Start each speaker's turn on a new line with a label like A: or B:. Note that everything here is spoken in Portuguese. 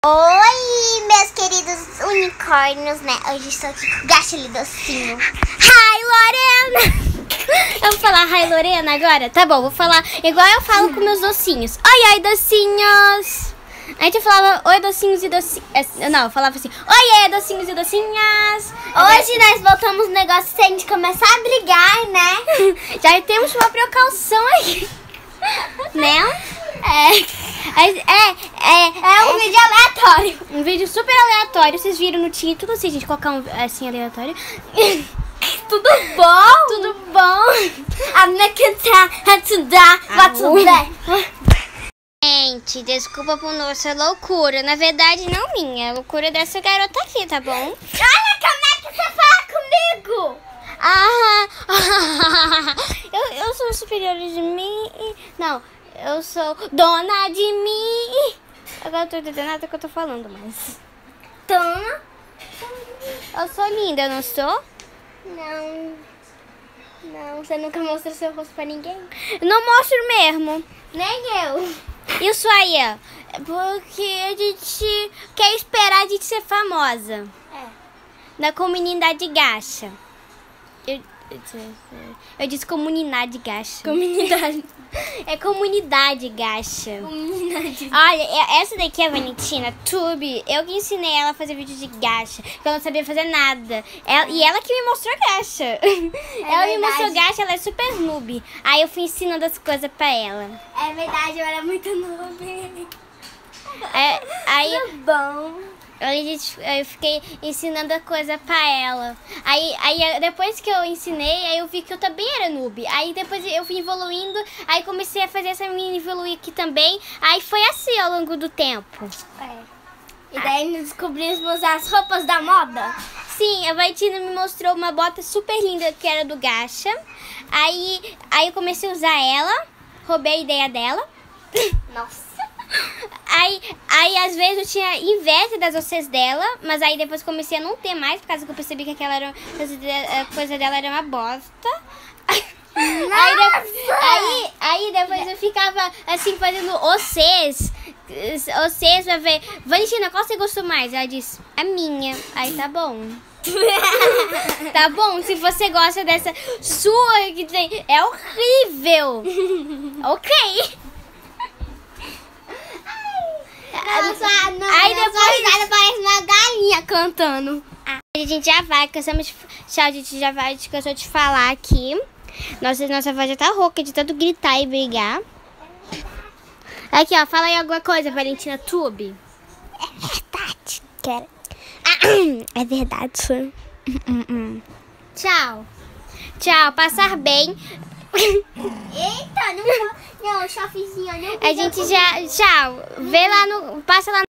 A: Oi, meus queridos unicórnios, né? Hoje estou aqui com o Gasly docinho. Hi, Lorena! Eu vou falar hi, Lorena, agora? Tá bom, vou falar igual eu falo com meus docinhos. Oi, docinhos! A gente falava oi, docinhos e docinhas. Não, eu falava assim, oi, docinhos e docinhas. Hoje nós voltamos no negócio se a gente começar a brigar, né? Já temos uma precaução aí. Né? É um vídeo aleatório. Um vídeo super aleatório. Vocês viram no título, se a gente colocar um assim aleatório. Tudo bom? Tudo bom? Gente, desculpa por nossa loucura. Na verdade, não minha. A loucura dessa garota aqui, tá bom? Olha como é que você fala comigo! Eu sou superior de mim. Não, eu sou dona de mim. Agora eu tô entendendo nada que eu tô falando, mas... Dona? Eu sou linda, não sou? Não, você nunca mostrou seu rosto pra ninguém? Não mostro mesmo. Nem eu. Isso aí, porque a gente quer esperar a gente ser famosa. Na comunidade gacha. Eu disse comunidade gacha. Comunidade. É comunidade gacha. Comunidade. Olha, essa daqui é a Valentina Tube. Eu que ensinei ela a fazer vídeo de gacha. Porque eu não sabia fazer nada. E ela que me mostrou gacha. Ela me mostrou gacha, ela é super noob. Aí eu fui ensinando as coisas pra ela. É verdade, eu era muito noob. Aí bom. Eu fiquei ensinando a coisa pra ela. Aí depois que eu ensinei, aí eu vi que eu também era noob. Aí depois eu fui evoluindo, aí comecei a fazer essa menina evoluir aqui também. Aí foi assim ao longo do tempo. E daí nós descobrimos as roupas da moda. Sim, a Valentina me mostrou uma bota super linda que era do gacha. Aí eu comecei a usar ela, roubei a ideia dela. Nossa. Aí às vezes eu tinha inveja das vocês dela, mas aí depois comecei a não ter mais, por causa que eu percebi que aquela era, a coisa dela era uma bosta. Aí depois eu ficava assim fazendo vocês pra ver, Valentina, qual você gostou mais? Ela disse, a minha. Aí tá bom. Tá bom, se você gosta dessa sua que tem, é horrível. Ok. Aí depois parece uma galinha cantando. A gente já vai, cansamos de... Tchau, a gente já vai, cansou de falar aqui. Nossa voz já tá rouca de tanto gritar e brigar. Aqui, ó, fala aí alguma coisa, Valentina Tube. É verdade, quero. É verdade. Tchau. Tchau, passar bem. Eita, não, chafezinha, não. A gente já, tchau. Vê lá no, passa lá no